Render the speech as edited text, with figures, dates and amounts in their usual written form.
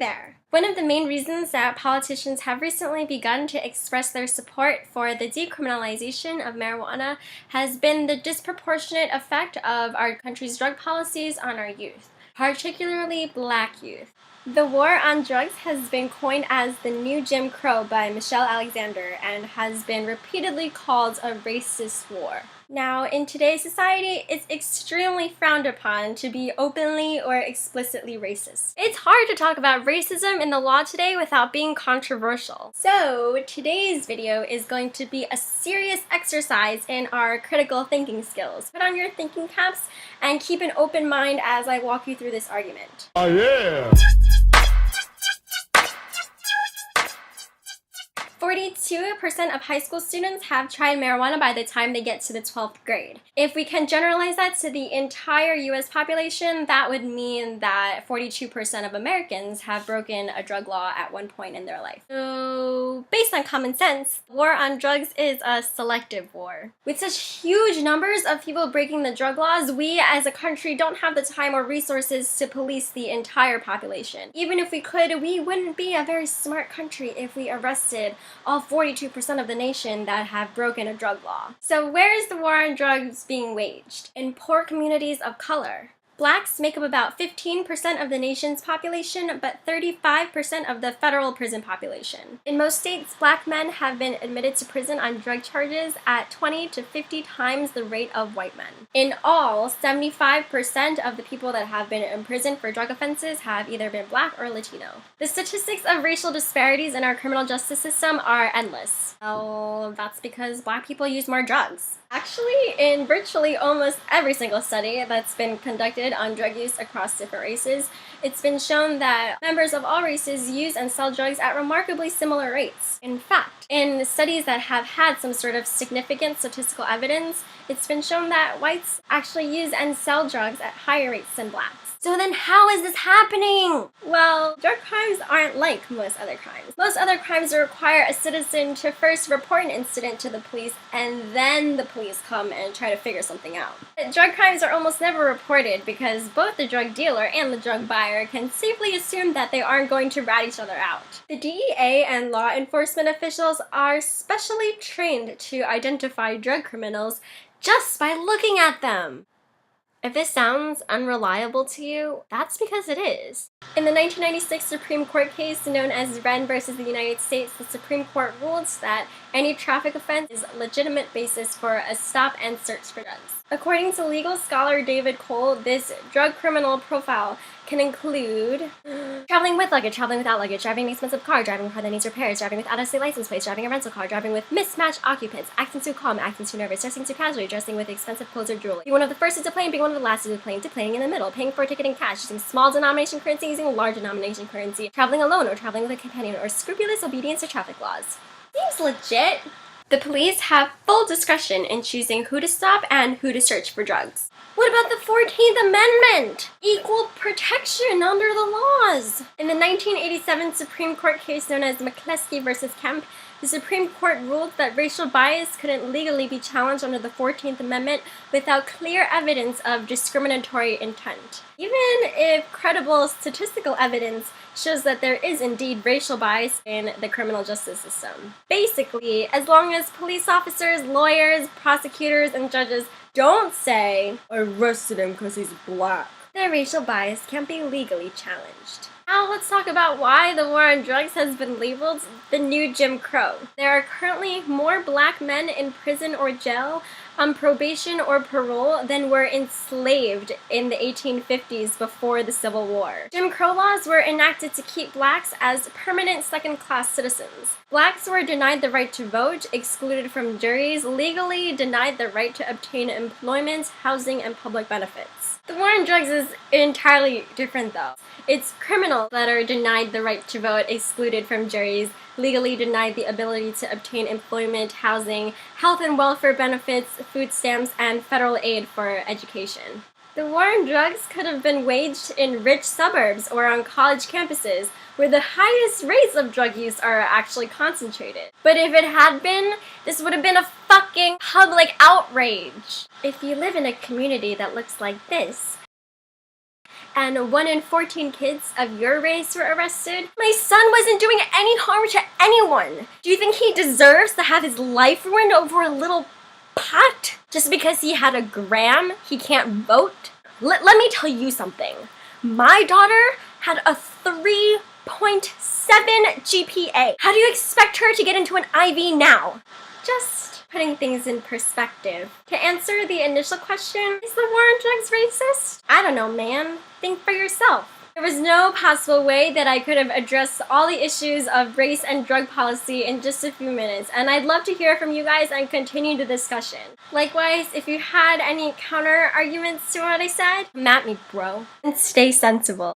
there! One of the main reasons that politicians have recently begun to express their support for the decriminalization of marijuana has been the disproportionate effect of our country's drug policies on our youth, particularly Black youth. The war on drugs has been coined as the new Jim Crow by Michelle Alexander and has been repeatedly called a racist war. Now, in today's society, it's extremely frowned upon to be openly or explicitly racist. It's hard to talk about racism in the law today without being controversial. So, today's video is going to be a serious exercise in our critical thinking skills. Put on your thinking caps and keep an open mind as I walk you through this argument. Oh yeah! 42% of high school students have tried marijuana by the time they get to the 12th grade. If we can generalize that to the entire US population, that would mean that 42% of Americans have broken a drug law at one point in their life. So, based on common sense, the war on drugs is a selective war. With such huge numbers of people breaking the drug laws, we as a country don't have the time or resources to police the entire population. Even if we could, we wouldn't be a very smart country if we arrested all 42% of the nation that have broken a drug law. So where is the war on drugs being waged? In poor communities of color. Blacks make up about 15% of the nation's population, but 35% of the federal prison population. In most states, Black men have been admitted to prison on drug charges at 20 to 50 times the rate of white men. In all, 75% of the people that have been imprisoned for drug offenses have either been Black or Latino. The statistics of racial disparities in our criminal justice system are endless. Well, that's because Black people use more drugs. Actually, in virtually almost every single study that's been conducted on drug use across different races, it's been shown that members of all races use and sell drugs at remarkably similar rates. In fact, in studies that have had some sort of significant statistical evidence, it's been shown that whites actually use and sell drugs at higher rates than Blacks. So then how is this happening? Well, drug crimes aren't like most other crimes. Most other crimes require a citizen to first report an incident to the police and then the police come and try to figure something out. But drug crimes are almost never reported because both the drug dealer and the drug buyer can safely assume that they aren't going to rat each other out. The DEA and law enforcement officials are specially trained to identify drug criminals just by looking at them. If this sounds unreliable to you, that's because it is. In the 1996 Supreme Court case known as Wren versus the United States, the Supreme Court ruled that any traffic offense is a legitimate basis for a stop and search for drugs. According to legal scholar David Cole, this drug criminal profile can include traveling with luggage, traveling without luggage, driving an expensive car, driving a car that needs repairs, driving with out-of-state license plates, driving a rental car, driving with mismatched occupants, acting too calm, acting too nervous, dressing too casually, dressing with expensive clothes or jewelry, being one of the first to deplane, being one of the last to deplane, deplaning in the middle, paying for a ticket in cash, using small denomination currency, using large denomination currency, traveling alone or traveling with a companion, or scrupulous obedience to traffic laws. Seems legit. The police have full discretion in choosing who to stop and who to search for drugs. What about the 14th Amendment? Equal protection under the laws. In the 1987 Supreme Court case known as McCleskey versus Kemp, the Supreme Court ruled that racial bias couldn't legally be challenged under the 14th Amendment without clear evidence of discriminatory intent. Even if credible statistical evidence shows that there is indeed racial bias in the criminal justice system. Basically, as long as police officers, lawyers, prosecutors, and judges don't say, "I arrested him because he's Black," their racial bias can't be legally challenged. Now let's talk about why the war on drugs has been labeled the new Jim Crow. There are currently more Black men in prison or jail on probation or parole than were enslaved in the 1850s before the Civil War. Jim Crow laws were enacted to keep Blacks as permanent second-class citizens. Blacks were denied the right to vote, excluded from juries, legally denied the right to obtain employment, housing, and public benefits. The war on drugs is entirely different though. It's criminals that are denied the right to vote, excluded from juries, legally denied the ability to obtain employment, housing, health and welfare benefits, food stamps, and federal aid for education. The war on drugs could have been waged in rich suburbs or on college campuses, where the highest rates of drug use are actually concentrated. But if it had been, this would have been a fucking public outrage. If you live in a community that looks like this, and 1 in 14 kids of your race were arrested? My son wasn't doing any harm to anyone. Do you think he deserves to have his life ruined over a little pot? Just because he had a gram, he can't vote? Let me tell you something. My daughter had a 3.7 GPA. How do you expect her to get into an Ivy now? Just putting things in perspective. To answer the initial question, is the war on drugs racist? I don't know, man. Think for yourself. There was no possible way that I could have addressed all the issues of race and drug policy in just a few minutes, and I'd love to hear from you guys and continue the discussion. Likewise, if you had any counter arguments to what I said, come at me, bro. And stay sensible.